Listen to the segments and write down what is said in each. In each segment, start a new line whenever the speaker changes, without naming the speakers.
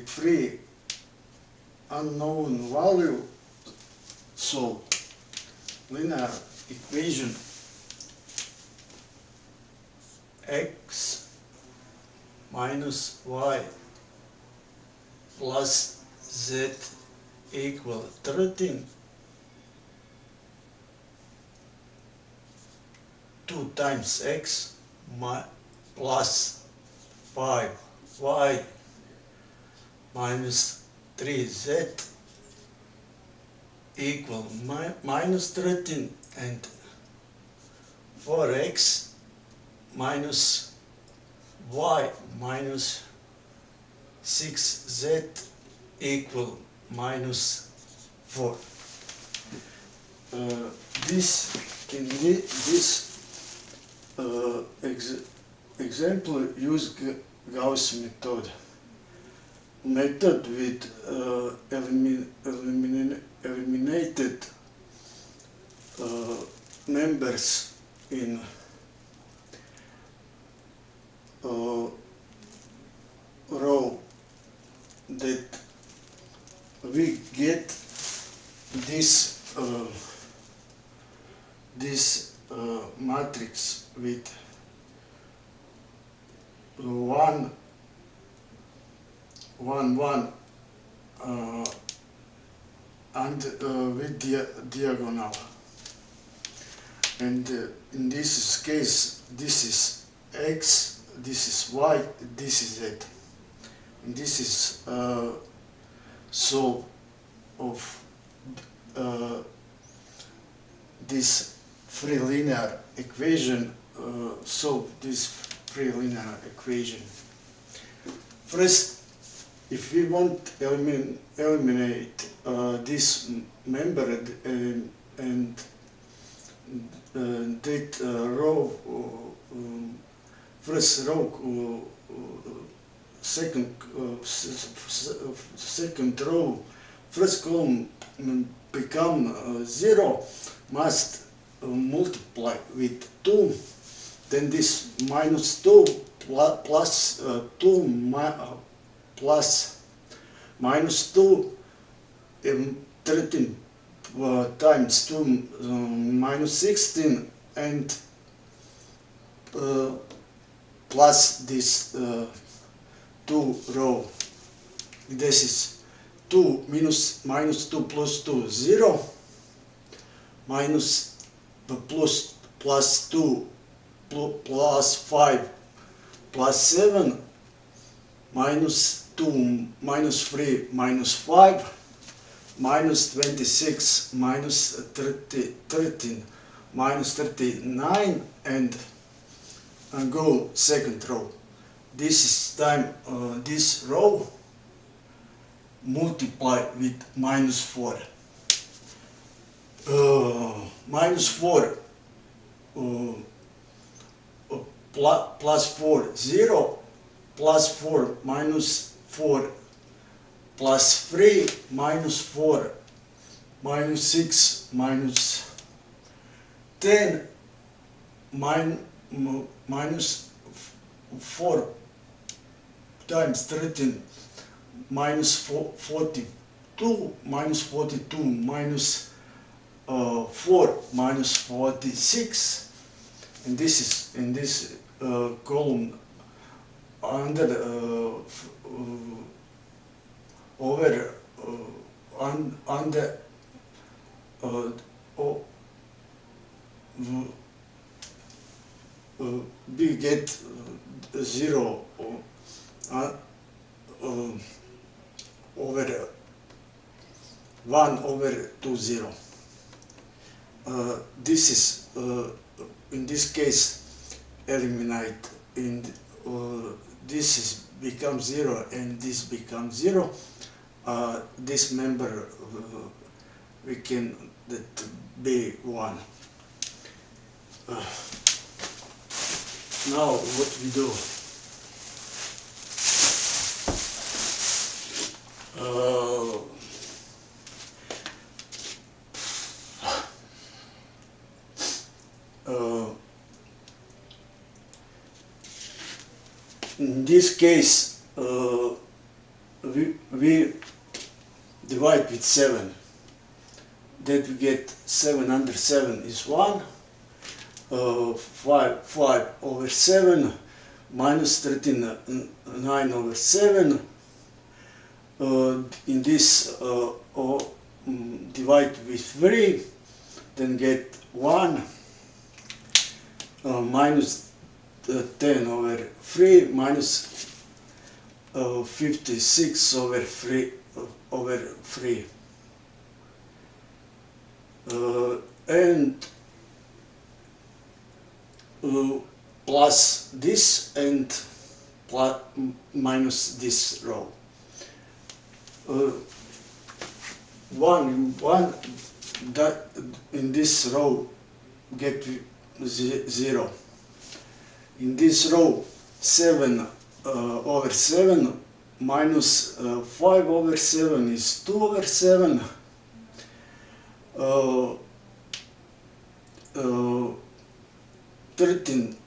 free unknown value, so linear equation x minus y plus z equal 13, 2 times x plus 5y minus 3z equal minus 13, and 4x minus y minus 6z equal minus 4. This example use Gauss method with eliminated members in row, that we get this matrix with 1 1 1 and with diagonal, and in this case this is x, this is y, this is z, and this is solve of this free linear equation. Solve this free linear equation. First, if we want to eliminate this member and that row, first row, second row, first column become 0, must multiply with 2, then this minus 2 plus 2 plus minus 2, 13 times 2 minus 16, and plus this 2 row. This is 2 minus 2 plus 2, 0, minus plus 2 plus 5 plus 7, minus 2 minus 3 minus 5, minus 26 minus 13 minus 39, and go second row. This is time this row multiply with minus 4. Minus 4 plus 4, 0, plus 4 minus 4 plus 3 minus 4 minus 6 minus 10 minus 4 times 13 minus 42 minus 42 minus 4 minus 46, and this is in this column under over under we get 0 over 1 over 2, 0. This is in this case eliminate, and this is becomes 0 and this becomes 0. This member we can that be 1. Now what we do? in this case we divide with 7, that we get 7 under 7 is 1, 5 over 7 minus 39 over 7, in this divide with 3, then get 1, minus 10 over 3 minus 56 over 3 and plus this and plus minus this row. One that in this row get 0. In this row 7 over 7 minus 5 over 7 is 2 over 7. 13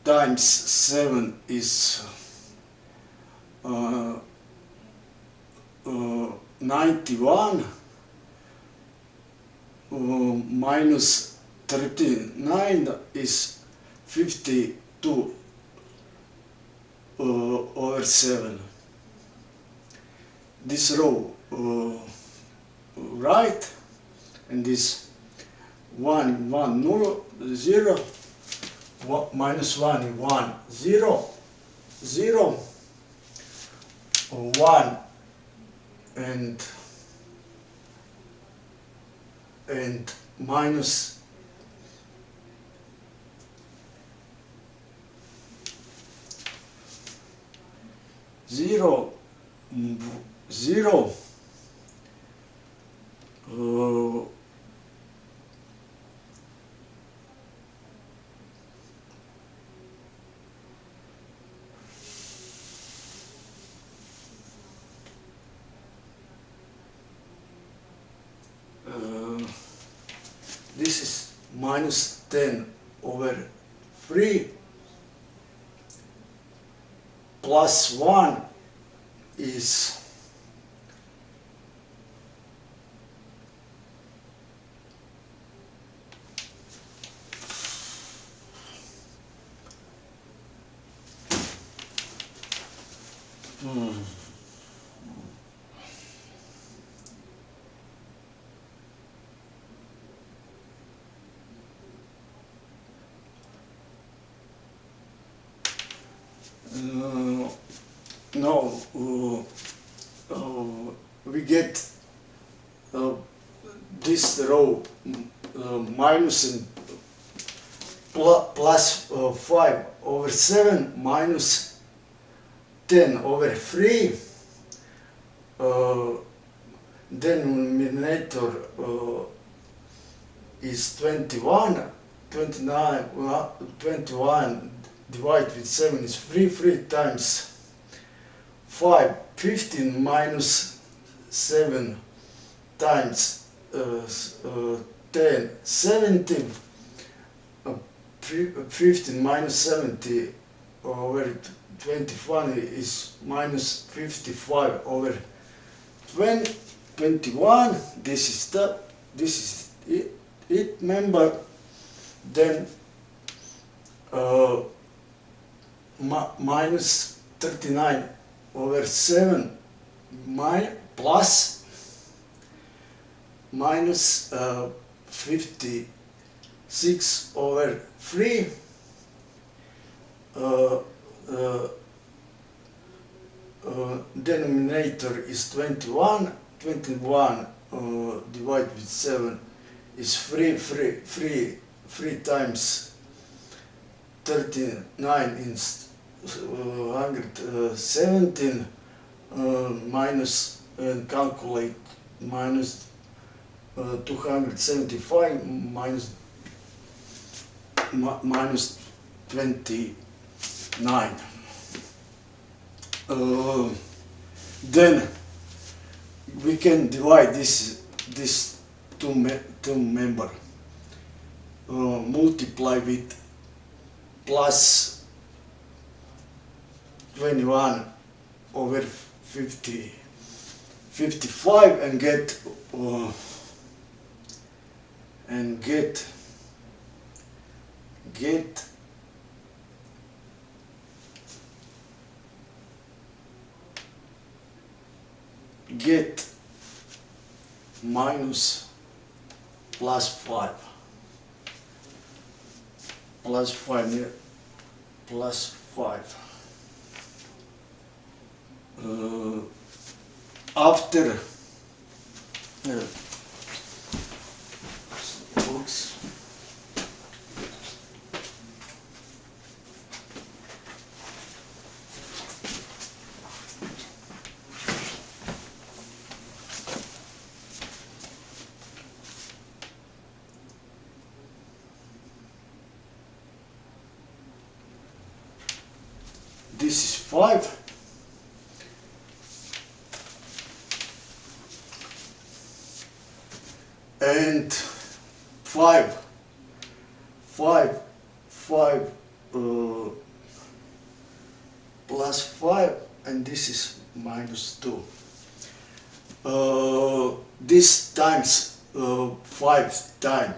times 7 is 91, minus 39 is 52 over 7. This row right, and this 1 0 0 minus 1 1 0 0 1 and minus 0 0 this is minus 10 over 3 plus 1 is no, we get this row minus and plus 5 over 7 minus 10 over 3, denominator is 21, 21 divided with 7 is 3 times 5, 15 minus 7 times 10, 17, 15 minus 70 over 21 is minus 55 over 21. This is it member. Then minus 39 over 7 plus minus 56 over 3 denominator is 21, 21 divided with 7 is 3 times 39 is 117 minus and calculate minus 275 minus 29. Then we can divide this two member, multiply with plus 21 over 55 and get minus plus 5 here, plus 5 after books. This is 5 and 5 plus 5, and this is minus 2. This times 5 times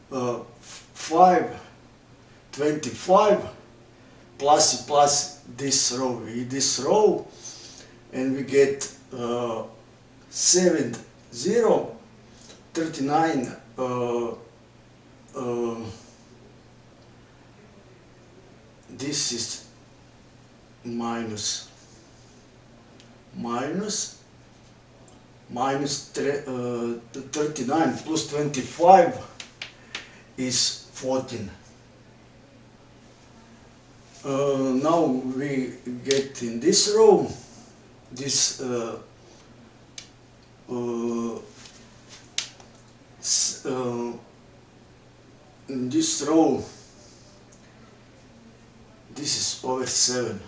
5, 25 plus this row, and we get 7, 0, 39, this is minus 39 plus 25 is 14. Now we get in this row, this in this row, this is over 7,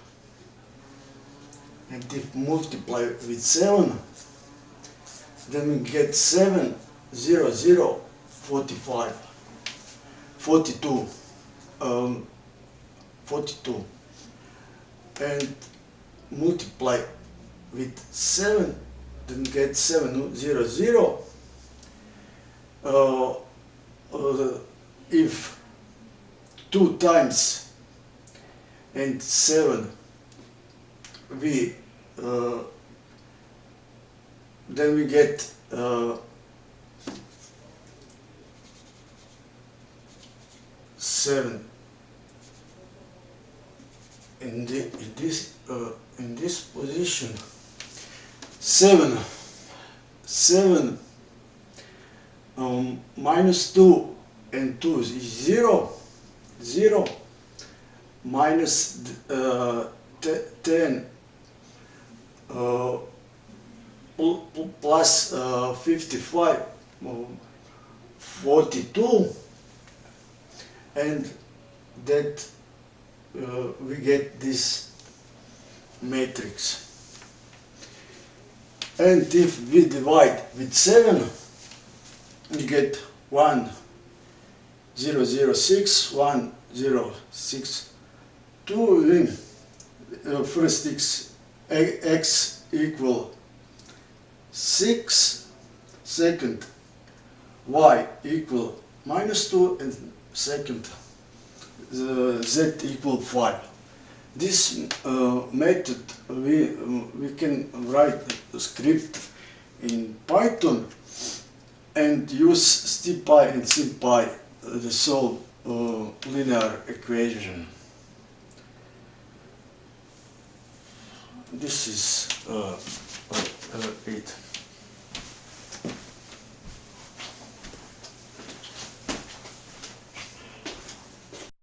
and if multiply with 7, then we get 7, 0, 0, 45, 42, 42, and multiply with 7, then get 7, 0, 0. If 2 times and 7, we then we get 7 in this position. 7 minus 2 and 2 is 0, 0, minus 10 plus 55, 42, and that we get this matrix. And if we divide with 7, we get 1, 0, 0, 6, 1, 0, 6, 2. First x equal 6, second y equal minus 2, and second z equal 5. This method we can write a script in Python and use scipy and sympy to solve linear equation. This is it.